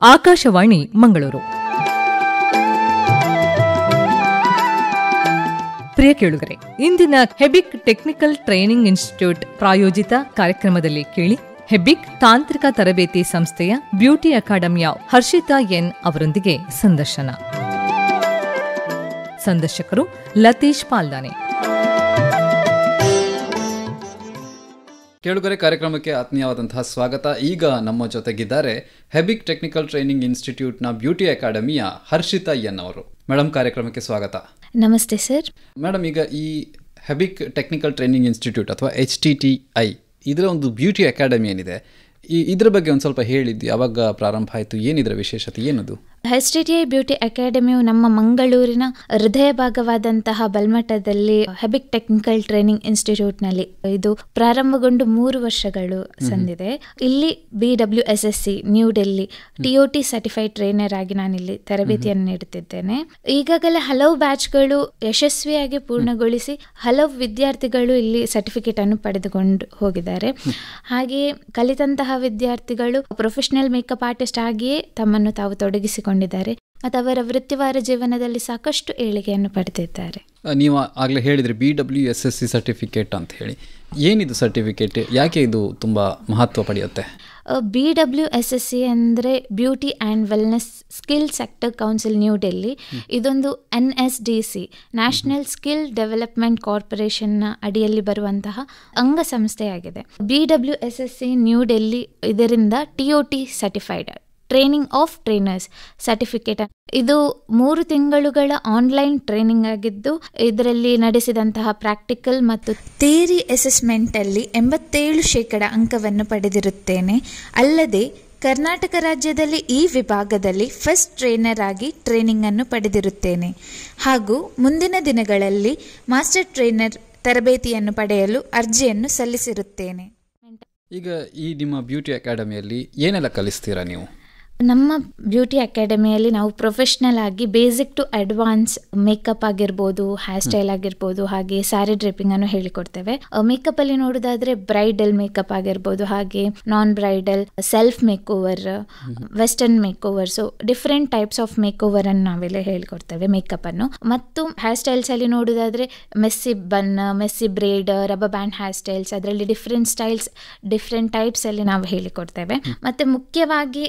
ಆಕಾಶವಾಣಿ ಮಂಗಳೂರು. ಪ್ರಿಯ ಕೇಳುಗರೆ, ಇಂದಿನ ಹೆಬಿಕ್ technical training institute ಪ್ರಾಯೋಜಿತ ಕಾರ್ಯಕ್ರಮದಲ್ಲಿ ಕೇಳಿ ಹೆಬಿಕ್ ತಾಂತ್ರಿಕ ತರಬೇತಿ ಸಂಸ್ಥೆಯ ಬ್ಯೂಟಿ ಅಕಾಡೆಮಿಯ ಹರ್ಷಿತಾ ಎನ್ ಅವರೊಂದಿಗೆ ಸಂದರ್ಶನ. ಸಂದರ್ಶಕರು ಲತೀಶ್ ಪಾಲ್ದಾನೆ. ಕೇಳುಗರೆ, ಕಾರ್ಯಕ್ರಮಕ್ಕೆ ಆತ್ಮೀಯವಾದಂತಹ ಸ್ವಾಗತ. ಈಗ ನಮ್ಮ ಜೊತೆಗಿದ್ದಾರೆ ಹೆಬಿಕ್ ಟೆಕ್ನಿಕಲ್ ಟ್ರೈನಿಂಗ್ ಇನ್ಸ್ಟಿಟ್ಯೂಟ್ನ ಬ್ಯೂಟಿ ಅಕಾಡೆಮಿಯ ಹರ್ಷಿತಾ ಎನ್ ಅವರು. ಮೇಡಮ್, ಕಾರ್ಯಕ್ರಮಕ್ಕೆ ಸ್ವಾಗತ. ನಮಸ್ತೆ ಸರ್. ಮೇಡಮ್, ಈಗ ಈ ಹೆಬಿಕ್ ಟೆಕ್ನಿಕಲ್ ಟ್ರೈನಿಂಗ್ ಇನ್ಸ್ಟಿಟ್ಯೂಟ್ ಅಥವಾ HTTI ಇದರ ಒಂದು ಬ್ಯೂಟಿ ಅಕಾಡೆಮಿ ಏನಿದೆ, ಇದರ ಬಗ್ಗೆ ಒಂದು ಸ್ವಲ್ಪ ಹೇಳಿದ್ದು, ಯಾವಾಗ ಪ್ರಾರಂಭ ಆಯಿತು, ಏನಿದರ ವಿಶೇಷತೆ, ಏನದು? HTTI ಬ್ಯೂಟಿ ಅಕಾಡೆಮಿಯು ನಮ್ಮ ಮಂಗಳೂರಿನ ಹೃದಯ ಭಾಗವಾದಂತಹ ಬಲ್ಮಠದಲ್ಲಿ ಹೆಬಿಕ್ ಟೆಕ್ನಿಕಲ್ ಟ್ರೈನಿಂಗ್ ಇನ್ಸ್ಟಿಟ್ಯೂಟ್ನಲ್ಲಿ ಇದು ಪ್ರಾರಂಭಗೊಂಡು 3 ವರ್ಷಗಳು ಸಂದಿದೆ. ಇಲ್ಲಿ BWSSC New Delhi TOT certified trainer ಆಗಿ ನಾನಿಲ್ಲಿ ತರಬೇತಿಯನ್ನು ನೀಡುತ್ತಿದ್ದೇನೆ. ಈಗಾಗಲೇ ಹಲವು ಬ್ಯಾಚ್ಗಳು ಯಶಸ್ವಿಯಾಗಿ ಪೂರ್ಣಗೊಳಿಸಿ ಹಲವು ವಿದ್ಯಾರ್ಥಿಗಳು ಇಲ್ಲಿ ಸರ್ಟಿಫಿಕೇಟ್ ಅನ್ನು ಪಡೆದುಕೊಂಡು ಹೋಗಿದ್ದಾರೆ. ಹಾಗೆಯೇ ಕಲಿತಂತಹ ವಿದ್ಯಾರ್ಥಿಗಳು ಪ್ರೊಫೆಷನಲ್ ಮೇಕಪ್ ಆರ್ಟಿಸ್ಟ್ ಆಗಿಯೇ ತಮ್ಮನ್ನು ತಾವು ತೊಡಗಿಸಿಕೊಂಡಿದ್ದಾರೆ ಮತ್ತು ಅವರ ವೃತ್ತಿವಾರ ಜೀವನದಲ್ಲಿ ಸಾಕಷ್ಟು ಏಳಿಗೆಯನ್ನು ಪಡೆದಿದ್ದಾರೆ. ನೀವು ಆಗಲೇ ಹೇಳಿದ್ರಿ BWSSC ಸರ್ಟಿಫಿಕೇಟ್ ಅಂತ ಹೇಳಿ. ಏನಿದು ಸರ್ಟಿಫಿಕೇಟ್, ಯಾಕೆ ಇದು ತುಂಬ ಮಹತ್ವ ಪಡೆಯುತ್ತೆ? BWSSC ಅಂದರೆ beauty and wellness skill sector council New Delhi. ಇದೊಂದು NSDC ನ್ಯಾಷನಲ್ ಸ್ಕಿಲ್ ಡೆವಲಪ್ಮೆಂಟ್ ಕಾರ್ಪೊರೇಷನ್ನ ಅಡಿಯಲ್ಲಿ ಬರುವಂತಹ ಅಂಗಸಂಸ್ಥೆಯಾಗಿದೆ. BWSSC ನ್ಯೂ ಡೆಲ್ಲಿ ಇದರಿಂದ TOT certified training of trainers certificate. ಇದು 3 ತಿಂಗಳುಗಳ ಆನ್ಲೈನ್ ಟ್ರೈನಿಂಗ್ ಆಗಿದ್ದು, ಇದರಲ್ಲಿ ನಡೆಸಿದಂತಹ ಪ್ರಾಕ್ಟಿಕಲ್ ಮತ್ತು ಥಿಯರಿ ಅಸೆಸ್ಮೆಂಟಲ್ಲಿ 87% ಅಂಕವನ್ನು ಪಡೆದಿರುತ್ತೇನೆ. ಅಲ್ಲದೆ ಕರ್ನಾಟಕ ರಾಜ್ಯದಲ್ಲಿ ಈ ವಿಭಾಗದಲ್ಲಿ ಫಸ್ಟ್ ಟ್ರೈನರ್ ಆಗಿ ಟ್ರೈನಿಂಗ್ ಅನ್ನು ಪಡೆದಿರುತ್ತೇನೆ. ಹಾಗೂ ಮುಂದಿನ ದಿನಗಳಲ್ಲಿ ಮಾಸ್ಟರ್ ಟ್ರೈನರ್ ತರಬೇತಿಯನ್ನು ಪಡೆಯಲು ಅರ್ಜಿಯನ್ನು ಸಲ್ಲಿಸಿರುತ್ತೇನೆ. ಈಗ ಈ ನಿಮ್ಮ ಬ್ಯೂಟಿ ಅಕಾಡೆಮಿಯಲ್ಲಿ ಏನೆಲ್ಲ ಕಲಿಸ್ತೀರಾ ನೀವು? ನಮ್ಮ ಬ್ಯೂಟಿ ಅಕಾಡೆಮಿಯಲ್ಲಿ ನಾವು ಪ್ರೊಫೆಷ್ನಲ್ ಆಗಿ ಬೇಸಿಕ್ ಟು ಅಡ್ವಾನ್ಸ್ ಮೇಕಪ್ ಆಗಿರ್ಬೋದು, ಹೇರ್ ಸ್ಟೈಲ್ ಆಗಿರ್ಬೋದು, ಹಾಗೆ ಸ್ಯಾರಿ ಡ್ರೇಪಿಂಗ್ ಅನ್ನು ಹೇಳಿಕೊಡ್ತೇವೆ. ಮೇಕಪ್ ಅಲ್ಲಿ ನೋಡೋದಾದ್ರೆ ಬ್ರೈಡಲ್ ಮೇಕಪ್ ಆಗಿರ್ಬೋದು, ಹಾಗೆ non bridal, self make over, western make over, so different types of make over ಅನ್ನು ನಾವೆಲ್ಲ ಹೇಳಿಕೊಡ್ತೇವೆ ಮೇಕಪ್ ಅನ್ನು. ಮತ್ತು ಹೇರ್ ಸ್ಟೈಲ್ಸ್ ಅಲ್ಲಿ ನೋಡೋದಾದ್ರೆ messy bun, messy braid, rubber band hair styles, ಅದರಲ್ಲಿ ಡಿಫ್ರೆಂಟ್ ಸ್ಟೈಲ್ಸ್, ಡಿಫ್ರೆಂಟ್ ಟೈಪ್ಸ್ ಅಲ್ಲಿ ನಾವು ಹೇಳಿಕೊಡ್ತೇವೆ. ಮತ್ತೆ ಮುಖ್ಯವಾಗಿ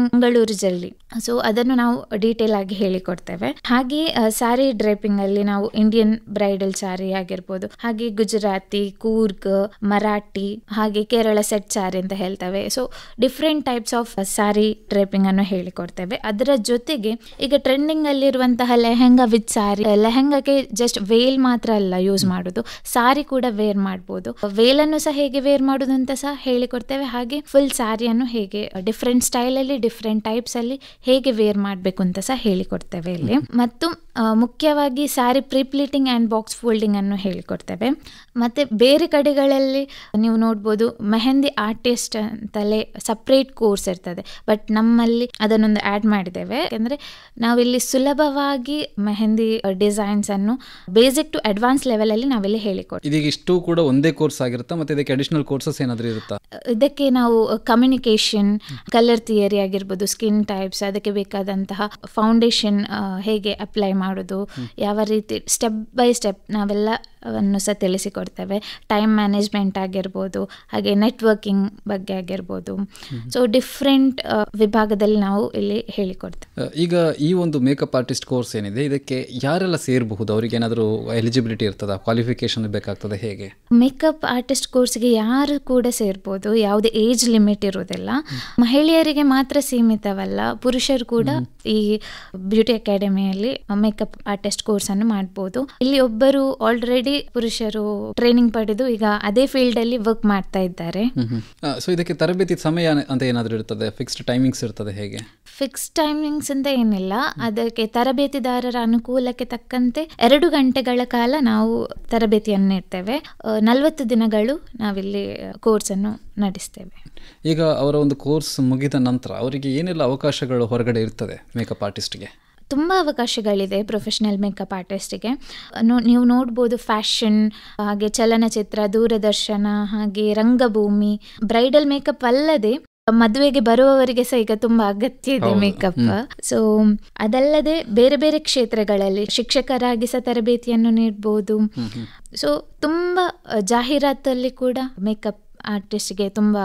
ಮಂಗಳೂರು ಜಲ್ಲಿ, ಸೊ ಅದನ್ನು ನಾವು ಡೀಟೇಲ್ ಆಗಿ ಹೇಳಿಕೊಡ್ತೇವೆ. ಹಾಗೆ ಸ್ಯಾರಿ ಡ್ರೇಪಿಂಗ್ ಅಲ್ಲಿ ನಾವು ಇಂಡಿಯನ್ ಬ್ರೈಡಲ್ ಸ್ಯಾರಿ ಆಗಿರ್ಬೋದು, ಹಾಗೆ ಗುಜರಾತಿ, ಕೂರ್ಗ್, ಮರಾಠಿ, ಹಾಗೆ ಕೇರಳ ಸೆಟ್ ಸ್ಯಾರಿ ಅಂತ ಹೇಳ್ತೇವೆ. So different types of sari draping ಅನ್ನು ಹೇಳಿಕೊಡ್ತೇವೆ. ಅದರ ಜೊತೆಗೆ ಈಗ ಟ್ರೆಂಡಿಂಗ್ ಅಲ್ಲಿರುವಂತಹ ಲೆಹೆಂಗಾ ವಿತ್ ಸ್ಯಾರಿ, ಲೆಹೆಂಗಾಗೆ ಜಸ್ಟ್ ವೇಲ್ ಮಾತ್ರ ಅಲ್ಲ ಯೂಸ್ ಮಾಡೋದು, ಸಾರಿ ಕೂಡ ವೇರ್ ಮಾಡ್ಬೋದು. ವೇಲ್ ಅನ್ನು ಸಹ ಹೇಗೆ ವೇರ್ ಮಾಡೋದು ಅಂತ ಸಹ ಹೇಳಿಕೊಡ್ತೇವೆ. ಹಾಗೆ ಫುಲ್ ಸ್ಯಾರಿಯನ್ನು ಹೇಗೆ ಡಿಫ್ರೆಂಟ್ ಸ್ಟೈಲ್ ಅಲ್ಲಿ, ಡಿಫ್ರೆಂಟ್ ಟೈಪ್ಸ್ ಅಲ್ಲಿ ಹೇಗೆ ವೇರ್ ಮಾಡಬೇಕು ಅಂತ ಸಹ ಹೇಳಿಕೊಡ್ತೇವೆ ಇಲ್ಲಿ. ಮತ್ತು ಮುಖ್ಯವಾಗಿ ಸ್ಯಾರಿ ಪ್ರೀಪ್ಲೀಟಿಂಗ್ ಆ್ಯಂಡ್ ಬಾಕ್ಸ್ ಫೋಲ್ಡಿಂಗ್ ಅನ್ನು ಹೇಳಿಕೊಡ್ತೇವೆ. ಮತ್ತು ಬೇರೆ ಕಡೆಗಳಲ್ಲಿ ನೀವು ನೋಡ್ಬೋದು ಮೆಹಂದಿ ಆರ್ಟಿಸ್ಟ್ ಅಂತಲೇ ಸಪ್ರೇಟ್ ಕೋರ್ಸ್ ಇರ್ತದೆ, ಬಟ್ ನಮ್ಮಲ್ಲಿ ಅದನ್ನೊಂದು ಆ್ಯಡ್ ಮಾಡಿದ್ದೇವೆ. ಯಾಕೆಂದರೆ ನಾವಿಲ್ಲಿ ಸುಲಭವಾಗಿ ಮೆಹಂದಿ ಡಿಸೈನ್ಸ್ ಅನ್ನು ಬೇಸಿಕ್ ಟು ಅಡ್ವಾನ್ಸ್ ಲೆವೆಲಲ್ಲಿ ನಾವಿಲ್ಲಿ ಹೇಳಿಕೊಡ್ತೀವಿ. ಇದೀಗ ಇಷ್ಟು ಕೂಡ ಒಂದೇ ಕೋರ್ಸ್ ಆಗಿರುತ್ತಾ, ಮತ್ತು ಇದಕ್ಕೆ ಅಡಿಷನಲ್ ಕೋರ್ಸಸ್ ಏನಾದರೂ ಇರುತ್ತಾ? ಇದಕ್ಕೆ ನಾವು ಕಮ್ಯುನಿಕೇಷನ್, ಕಲರ್ ಥಿಯರಿ ಆಗಿರ್ಬೋದು, ಸ್ಕಿನ್ ಟೈಪ್ಸ್, ಅದಕ್ಕೆ ಬೇಕಾದಂತಹ ಫೌಂಡೇಶನ್ ಹೇಗೆ ಅಪ್ಲೈ ಮಾಡೋದು, ಯಾವ ರೀತಿ ಸ್ಟೆಪ್ ಬೈ ಸ್ಟೆಪ್ ನಾವೆಲ್ಲವನ್ನು ಸಹ ತಿಳಿಸಿಕೊಡ್ತೇವೆ. ಟೈಮ್ ಮ್ಯಾನೇಜ್ಮೆಂಟ್ ಆಗಿರ್ಬೋದು, ಹಾಗೆ ನೆಟ್ವರ್ಕಿಂಗ್ ಬಗ್ಗೆ ಆಗಿರ್ಬೋದು. ಸೊ ಡಿಫ್ರೆಂಟ್ ವಿಭಾಗದಲ್ಲಿ ನಾವು ಇಲ್ಲಿ ಹೇಳಿಕೊಡ್ತೇವೆ. ಈಗ ಈ ಒಂದು ಮೇಕಪ್ ಆರ್ಟಿಸ್ಟ್ ಕೋರ್ಸ್ ಏನಿದೆ, ಇದಕ್ಕೆ ಯಾರೆಲ್ಲ ಸೇರಬಹುದು? ಅವರಿಗೆ ಏನಾದರೂ ಎಲಿಜಿಬಿಲಿಟಿ ಇರ್ತದ, ಕ್ವಾಲಿಫಿಕೇಶನ್ ಬೇಕಾಗ್ತದೆ, ಹೇಗೆ? ಮೇಕಪ್ ಆರ್ಟಿಸ್ಟ್ ಕೋರ್ಸ್ಗೆ ಯಾರು ಕೂಡ ಸೇರ್ಬೋದು, ಯಾವುದೇ ಏಜ್ ಲಿಮಿಟ್ ಇರೋದಿಲ್ಲ. ಮಹಿಳೆಯರಿಗೆ ಮಾತ್ರ ಸೀಮಿತವಲ್ಲ, ಪುರುಷರು ಕೂಡ ಈ ಬ್ಯೂಟಿ ಅಕಾಡೆಮಿಯಲ್ಲಿ ಮೇಕಪ್ ಆರ್ಟಿಸ್ಟ್ ಕೋರ್ಸ್ ಅನ್ನು ಮಾಡಬಹುದು. ಇಲ್ಲಿ ಒಬ್ಬರು ಆಲ್ರೆಡಿ ಪುರುಷರು ಟ್ರೈನಿಂಗ್ ಪಡೆದು ಈಗ ಅದೇ ಫೀಲ್ಡ್ ಅಲ್ಲಿ ವರ್ಕ್ ಮಾಡ್ತಾ ಇದ್ದಾರೆ. ಸೊ ಇದಕ್ಕೆ ತರಬೇತಿ ಸಮಯ ಅಂತ ಏನಾದರೂ ಇರ್ತದೆ, ಫಿಕ್ಸ್ಡ್ ಟೈಮಿಂಗ್ಸ್ ಇರ್ತದೆ, ಹೇಗೆ? ಫಿಕ್ಸ್ಡ್ ಟೈಮಿಂಗ್ಸ್ ಅಂತ ಏನಿಲ್ಲ, ಅದಕ್ಕೆ ತರಬೇತಿದಾರರ ಅನುಕೂಲಕ್ಕೆ ತಕ್ಕಂತೆ 2 ಗಂಟೆಗಳ ಕಾಲ ನಾವು ತರಬೇತಿಯನ್ನು ನೀಡ್ತೇವೆ. 40 ದಿನಗಳು ನಾವಿಲ್ಲಿ ಕೋರ್ಸ್ ಅನ್ನು ನಡೆಸ್ತೇವೆ. ಈಗ ಅವರ ಒಂದು ಕೋರ್ಸ್ ಮುಗಿದ ನಂತರ ಅವರಿಗೆ ಏನೆಲ್ಲ ಅವಕಾಶಗಳು ಹೊರಗಡೆ ಇರ್ತದೆ ಮೇಕಪ್ ಆರ್ಟಿಸ್ಟ್ಗೆ? ತುಂಬ ಅವಕಾಶಗಳಿದೆ ಪ್ರೊಫೆಷನಲ್ ಮೇಕಪ್ ಆರ್ಟಿಸ್ಟಿಗೆ. ನೀವು ನೋಡ್ಬೋದು ಫ್ಯಾಷನ್, ಹಾಗೆ ಚಲನಚಿತ್ರ, ದೂರದರ್ಶನ, ಹಾಗೆ ರಂಗಭೂಮಿ. ಬ್ರೈಡಲ್ ಮೇಕಪ್ ಅಲ್ಲದೆ ಮದುವೆಗೆ ಬರುವವರಿಗೆ ಸಹ ಈಗ ತುಂಬಾ ಅಗತ್ಯ ಇದೆ ಮೇಕಪ್. ಸೊ ಅದಲ್ಲದೆ ಬೇರೆ ಬೇರೆ ಕ್ಷೇತ್ರಗಳಲ್ಲಿ ಶಿಕ್ಷಕರಾಗಿ ಸಹ ತರಬೇತಿಯನ್ನು ನೀಡಬಹುದು. ಸೊ ತುಂಬಾ ಜಾಹೀರಾತಲ್ಲಿ ಕೂಡ ಮೇಕಪ್ ಆರ್ಟಿಸ್ಟ್ಗೆ ತುಂಬಾ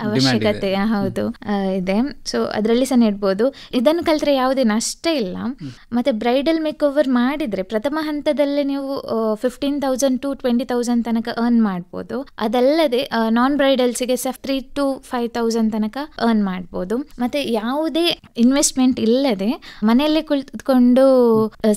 ಅವಶ್ಯಕತೆ ಹೌದು ಇದೆ. ಸೊ ಅದರಲ್ಲಿ ಸಹ ನೀಡ್ಬೋದು. ಇದನ್ನು ಕಲಿತ್ರೆ ಯಾವುದೇ ನಷ್ಟ ಇಲ್ಲ. ಮತ್ತೆ ಬ್ರೈಡಲ್ ಮೇಕ್ ಓವರ್ ಮಾಡಿದ್ರೆ ಪ್ರಥಮ ಹಂತದಲ್ಲೇ ನೀವು 15,000 to 20,000 ತನಕ ಅರ್ನ್ ಮಾಡ್ಬೋದು. ಅದಲ್ಲದೆ ನಾನ್ ಬ್ರೈಡಲ್ಸ್ಗೆ ಸಹ 3,000 to 5,000 ತನಕ ಅರ್ನ್ ಮಾಡ್ಬೋದು. ಮತ್ತೆ ಯಾವುದೇ ಇನ್ವೆಸ್ಟ್ಮೆಂಟ್ ಇಲ್ಲದೆ ಮನೆಯಲ್ಲೇ ಕುಳಿತುಕೊಂಡು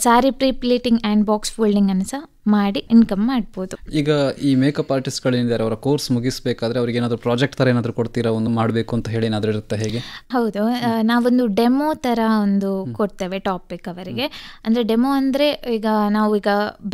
sari pre pleating and box folding ಅನ್ನು ಸಹ ಮಾಡಿ ಇನ್ಕಮ್ ಮಾಡ್ಬೋದು. ಈಗ ಈ ಮೇಕಪ್ ಆರ್ಟಿಸ್ಟ್ಗಳೇನಿದ್ದಾರೆ ಅವರ ಕೋರ್ಸ್ ಮುಗಿಸ್ಬೇಕಾದ್ರೆ ಅವ್ರಿಗೆ ಏನಾದರೂ ಪ್ರಾಜೆಕ್ಟ್ ತರ ಏನಾದರೂ ಕೊಡ್ತೀರಾ, ಒಂದು ಮಾಡಬೇಕು ಅಂತ ಹೇಳಿ ಏನಾದರೂ ಇರುತ್ತೆ ಹೇಗೆ? ಹೌದು, ನಾವೊಂದು ಡೆಮೋ ತರ ಒಂದು ಕೊಡ್ತೇವೆ ಟಾಪಿಕ್ ಅವರಿಗೆ. ಅಂದ್ರೆ ಡೆಮೋ ಅಂದ್ರೆ ಈಗ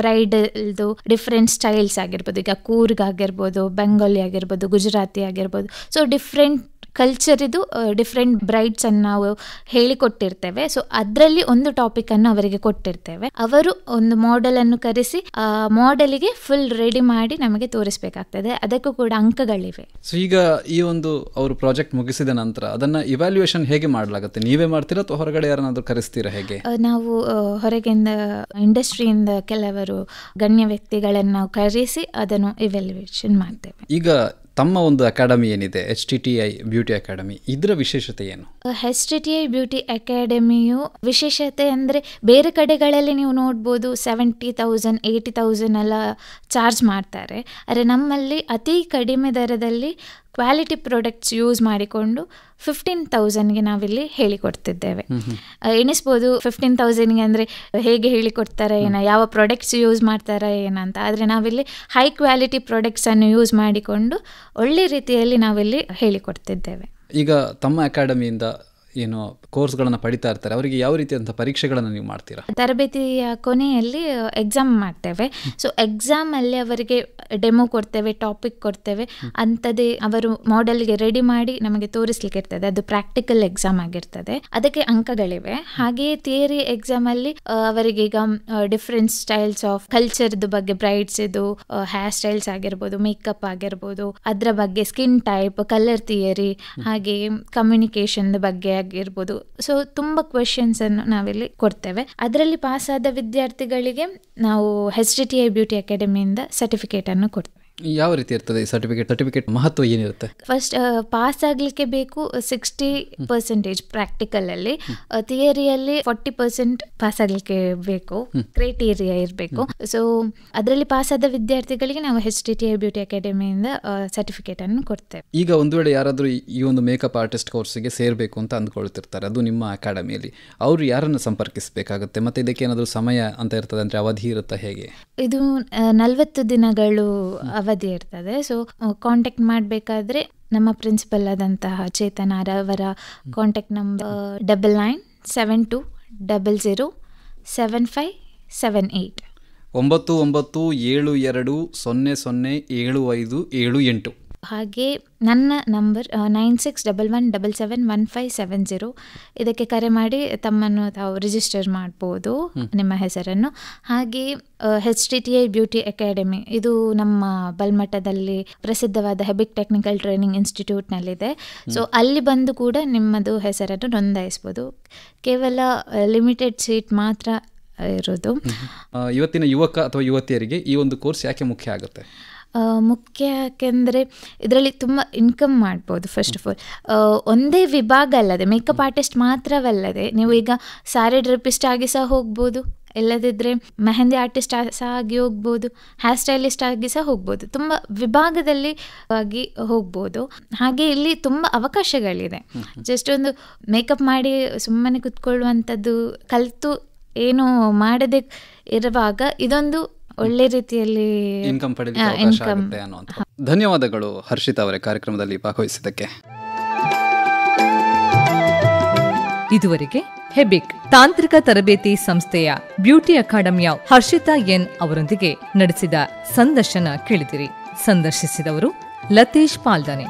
ಬ್ರೈಡಲ್ದು ಡಿಫ್ರೆಂಟ್ ಸ್ಟೈಲ್ಸ್ ಆಗಿರ್ಬೋದು, ಈಗ ಕೂರ್ಗ್ ಆಗಿರ್ಬೋದು, ಬೆಂಗಾಲಿ ಆಗಿರ್ಬೋದು, ಗುಜರಾತಿ ಆಗಿರ್ಬೋದು. ಸೊ ಡಿಫ್ರೆಂಟ್ ಕಲ್ಚರ್ ಇದು ಡಿಫ್ರೆಂಟ್ ಬ್ರೈಡ್ಸ್ ಅನ್ನು ನಾವು ಹೇಳಿಕೊಟ್ಟಿರ್ತೇವೆ. ಸೊ ಅದರಲ್ಲಿ ಒಂದು ಟಾಪಿಕ್ ಅನ್ನು ಅವರಿಗೆ ಕೊಟ್ಟಿರ್ತೇವೆ. ಅವರು ಒಂದು ಮಾಡೆಲ್ ಅನ್ನು ಕರೆಸಿ ಆ ಮಾಡೆಲಿಗೆ ಫುಲ್ ರೆಡಿ ಮಾಡಿ ನಮಗೆ ತೋರಿಸಬೇಕಾಗ್ತದೆ. ಅದಕ್ಕೂ ಕೂಡ ಅಂಕಗಳಿವೆ. ಸೊ ಈಗ ಈ ಒಂದು ಅವರು ಪ್ರಾಜೆಕ್ಟ್ ಮುಗಿಸಿದ ನಂತರ ಅದನ್ನ ಇವ್ಯಾಲ್ಯೂಯೇಷನ್ ಹೇಗೆ ಮಾಡಲಾಗುತ್ತೆ? ನೀವೇ ಮಾಡ್ತೀರಾ ಅಥವಾ ಹೊರಗಡೆ ಯಾರನ್ನಾದ್ರೂ ಕರೆಸ್ತೀರಾ ಹೇಗೆ? ನಾವು ಹೊರಗಿಂದ ಇಂಡಸ್ಟ್ರಿಯಿಂದ ಕೆಲವರು ಗಣ್ಯ ವ್ಯಕ್ತಿಗಳನ್ನು ನಾವು ಕರೆಸಿ ಅದನ್ನು ಇವ್ಯಾಲ್ಯೂಯೇಷನ್ ಮಾಡ್ತೇವೆ. ಈಗ ತಮ್ಮ ಒಂದು ಅಕಾಡೆಮಿ ಏನಿದೆ HTTI ಬ್ಯೂಟಿ ಅಕಾಡೆಮಿ, ಇದರ ವಿಶೇಷತೆ ಏನು? HTTI ಬ್ಯೂಟಿ ಅಕಾಡೆಮಿಯು ವಿಶೇಷತೆ ಅಂದರೆ ಬೇರೆ ಕಡೆಗಳಲ್ಲಿ ನೀವು ನೋಡ್ಬೋದು 70,000 80,000 ಎಲ್ಲ ಚಾರ್ಜ್ ಮಾಡ್ತಾರೆ. ಆದರೆ ನಮ್ಮಲ್ಲಿ ಅತಿ ಕಡಿಮೆ ದರದಲ್ಲಿ ಕ್ವಾಲಿಟಿ ಪ್ರಾಡಕ್ಟ್ಸ್ ಯೂಸ್ ಮಾಡಿಕೊಂಡು 15,000ಗೆ ನಾವಿಲ್ಲಿ ಹೇಳಿಕೊಡ್ತಿದ್ದೇವೆ. ಎಣಿಸ್ಬೋದು 15,000ಗೆ ಅಂದರೆ ಹೇಗೆ ಹೇಳಿಕೊಡ್ತಾರೆ ಯಾವ ಪ್ರಾಡಕ್ಟ್ಸ್ ಯೂಸ್ ಮಾಡ್ತಾರೆ ಏನಂತ. ಆದರೆ ನಾವಿಲ್ಲಿ ಹೈ ಕ್ವಾಲಿಟಿ ಪ್ರಾಡಕ್ಟ್ಸನ್ನು ಯೂಸ್ ಮಾಡಿಕೊಂಡು ಒಳ್ಳೆ ರೀತಿಯಲ್ಲಿ ನಾವಿಲ್ಲಿ ಹೇಳಿಕೊಡ್ತಿದ್ದೇವೆ. ಈಗ ತಮ್ಮ ಅಕಾಡೆಮಿಯಿಂದ ಏನು ಕೋರ್ಸ್ಗಳನ್ನು ಪಡಿತಾ ಇರ್ತಾರೆ ಅವರಿಗೆ ಯಾವ ರೀತಿಯಂಥ ಪರೀಕ್ಷೆಗಳನ್ನು ನೀವು ಮಾಡ್ತೀರಾ? ತರಬೇತಿಯ ಕೊನೆಯಲ್ಲಿ ಎಕ್ಸಾಮ್ ಮಾಡ್ತೇವೆ. ಸೊ ಎಕ್ಸಾಮಲ್ಲಿ ಅವರಿಗೆ ಡೆಮೋ ಕೊಡ್ತೇವೆ, ಟಾಪಿಕ್ ಕೊಡ್ತೇವೆ. ಅಂಥದ್ದೇ ಅವರು ಮಾಡೆಲ್ಗೆ ರೆಡಿ ಮಾಡಿ ನಮಗೆ ತೋರಿಸ್ಲಿಕ್ಕೆ ಇರ್ತದೆ. ಅದು ಪ್ರಾಕ್ಟಿಕಲ್ ಎಕ್ಸಾಮ್ ಆಗಿರ್ತದೆ, ಅದಕ್ಕೆ ಅಂಕಗಳಿವೆ. ಹಾಗೆಯೇ ಥಿಯರಿ ಎಕ್ಸಾಮಲ್ಲಿ ಅವರಿಗೆ ಈಗ ಡಿಫ್ರೆಂಟ್ ಸ್ಟೈಲ್ಸ್ ಆಫ್ ಕಲ್ಚರ್ದು ಬಗ್ಗೆ, ಬ್ರೈಡ್ಸ್ ಇದು ಹೇರ್ ಸ್ಟೈಲ್ಸ್ ಆಗಿರ್ಬೋದು, ಮೇಕಪ್ ಆಗಿರ್ಬೋದು, ಅದರ ಬಗ್ಗೆ ಸ್ಕಿನ್ ಟೈಪ್, ಕಲರ್ ಥಿಯರಿ, ಹಾಗೆ ಕಮ್ಯುನಿಕೇಶನ್ ಬಗ್ಗೆ ಆಗಿರ್ಬೋದು. ಸೊ ತುಂಬಾ ಕ್ವೆಶನ್ಸ್ ಅನ್ನು ನಾವಿಲ್ಲಿ ಕೊಡ್ತೇವೆ. ಅದರಲ್ಲಿ ಪಾಸ್ ಆದ ವಿದ್ಯಾರ್ಥಿಗಳಿಗೆ ನಾವು HTTI ಬ್ಯೂಟಿ ಅಕಾಡೆಮಿಯಿಂದ ಸರ್ಟಿಫಿಕೇಟ್ ಅನ್ನು ಕೊಡ್ತೇವೆ. ಯಾವ ರೀತಿ ಇರ್ತದೆ ಸರ್ಟಿಫಿಕೇಟ್ ಮಹತ್ವ ಏನಿರುತ್ತೆ? ಫಸ್ಟ್ ಪಾಸ್ ಆಗಲಿಕ್ಕೆ ಬೇಕು 60% ಪ್ರಾಕ್ಟಿಕಲ್ ಅಲ್ಲಿ, ಥಿಯರಿಯಲ್ಲಿ 40% ಪಾಸ್ ಆಗಲಿಕ್ಕೆ ಬೇಕು, ಕ್ರೈಟೀರಿಯಾ ಇರಬೇಕು. ಸೊ ಅದರಲ್ಲಿ ಪಾಸ್ ಆದ ವಿದ್ಯಾರ್ಥಿಗಳಿಗೆ ನಾವು HTTI ಬ್ಯೂಟಿ ಅಕಾಡೆಮಿಯಿಂದ ಸರ್ಟಿಫಿಕೇಟ್ ಅನ್ನು ಕೊಡ್ತೇವೆ. ಈಗ ಒಂದು ವೇಳೆ ಯಾರಾದರೂ ಈ ಒಂದು ಮೇಕಪ್ ಆರ್ಟಿಸ್ಟ್ ಕೋರ್ಸ್ಗೆ ಸೇರಬೇಕು ಅಂತ ಅಂದ್ಕೊಳ್ತಿರ್ತಾರೆ, ಅದು ನಿಮ್ಮ ಅಕಾಡೆಮಿಯಲ್ಲಿ, ಅವರು ಯಾರನ್ನು ಸಂಪರ್ಕಿಸಬೇಕಾಗುತ್ತೆ? ಮತ್ತೆ ಇದಕ್ಕೆ ಏನಾದರೂ ಸಮಯ ಅಂತ ಇರ್ತದೆ, ಅಂದರೆ ಅವಧಿ ಇರುತ್ತಾ ಹೇಗೆ? ಇದು 40 ದಿನಗಳು ಅವಧಿ ಇರ್ತದೆ. ಸೊ ಕಾಂಟ್ಯಾಕ್ಟ್ ಮಾಡಬೇಕಾದ್ರೆ ನಮ್ಮ ಪ್ರಿನ್ಸಿಪಲ್ ಆದಂತಹ ಚೇತನ ಅವರ ಕಾಂಟ್ಯಾಕ್ಟ್ ನಂಬರ್ 9970075758 9972007578. ಹಾಗೆ ನನ್ನ ನಂಬರ್ 9611771570. ಇದಕ್ಕೆ ಕರೆ ಮಾಡಿ ತಮ್ಮನ್ನು ತಾವು ರಿಜಿಸ್ಟರ್ ಮಾಡ್ಬೋದು, ನಿಮ್ಮ ಹೆಸರನ್ನು. ಹಾಗೆ HTTI ಬ್ಯೂಟಿ ಅಕಾಡೆಮಿ ಇದು ನಮ್ಮ ಬಲ್ಮಠದಲ್ಲಿ ಪ್ರಸಿದ್ಧವಾದ ಹೆಬಿಕ್ ಟೆಕ್ನಿಕಲ್ ಟ್ರೈನಿಂಗ್ ಇನ್ಸ್ಟಿಟ್ಯೂಟ್ನಲ್ಲಿದೆ. ಸೊ ಅಲ್ಲಿ ಬಂದು ಕೂಡ ನಿಮ್ಮದು ಹೆಸರನ್ನು ನೋಂದಾಯಿಸ್ಬೋದು. ಕೇವಲ ಲಿಮಿಟೆಡ್ ಸೀಟ್ ಮಾತ್ರ ಇರೋದು. ಇವತ್ತಿನ ಯುವಕ ಅಥವಾ ಯುವತಿಯರಿಗೆ ಈ ಒಂದು ಕೋರ್ಸ್ ಯಾಕೆ ಮುಖ್ಯ ಆಗುತ್ತೆ? ಮುಖ್ಯ ಯಾಕೆಂದರೆ ಇದರಲ್ಲಿ ತುಂಬ ಇನ್ಕಮ್ ಮಾಡ್ಬೋದು. ಫಸ್ಟ್ ಆಫ್ ಆಲ್ ಒಂದೇ ವಿಭಾಗ ಅಲ್ಲದೆ, ಮೇಕಪ್ ಆರ್ಟಿಸ್ಟ್ ಮಾತ್ರವಲ್ಲದೆ ನೀವು ಈಗ ಸಾರಿ ಡ್ರೆಪಿಸ್ಟ್ ಆಗಿ ಸಹ ಹೋಗ್ಬೋದು, ಇಲ್ಲದಿದ್ದರೆ ಮೆಹಂದಿ ಆರ್ಟಿಸ್ಟ್ ಸಹ ಆಗಿ ಹೋಗ್ಬೋದು, ಹೇರ್ ಸ್ಟೈಲಿಸ್ಟ್ ಆಗಿ ಸಹ ಹೋಗ್ಬೋದು. ತುಂಬ ವಿಭಾಗದಲ್ಲಿ ಆಗಿ ಹೋಗ್ಬೋದು. ಹಾಗೆ ಇಲ್ಲಿ ತುಂಬ ಅವಕಾಶಗಳಿದೆ. ಜಸ್ಟ್ ಒಂದು ಮೇಕಪ್ ಮಾಡಿ ಸುಮ್ಮನೆ ಕುತ್ಕೊಳ್ಳುವಂಥದ್ದು ಕಲಿತು ಏನು ಮಾಡದೆ ಇರುವಾಗ ಇದೊಂದು ಒಳ್ಳೆ ರೀತಿಯಲ್ಲಿ ಇನ್ಕಮ್ ಪಡೆಯಲಿಕ್ಕೆ ಅವಕಾಶ ಆಗುತ್ತೆ ಅನ್ನುವಂಥ. ಧನ್ಯವಾದಗಳು ಹರ್ಷಿತಾ ಅವರೇ ಕಾರ್ಯಕ್ರಮದಲ್ಲಿ ಭಾಗವಹಿಸಿದ್ದಕ್ಕೆ. ಇದುವರೆಗೆ ಹೆಬಿಕ್ ತಾಂತ್ರಿಕ ತರಬೇತಿ ಸಂಸ್ಥೆಯ ಬ್ಯೂಟಿ ಅಕಾಡೆಮಿಯ ಹರ್ಷಿತಾ ಎನ್ ಅವರೊಂದಿಗೆ ನಡೆಸಿದ ಸಂದರ್ಶನ ಕೇಳಿದಿರಿ. ಸಂದರ್ಶಿಸಿದವರು ಲತೀಶ್ ಪಾಲ್ದಾನೆ.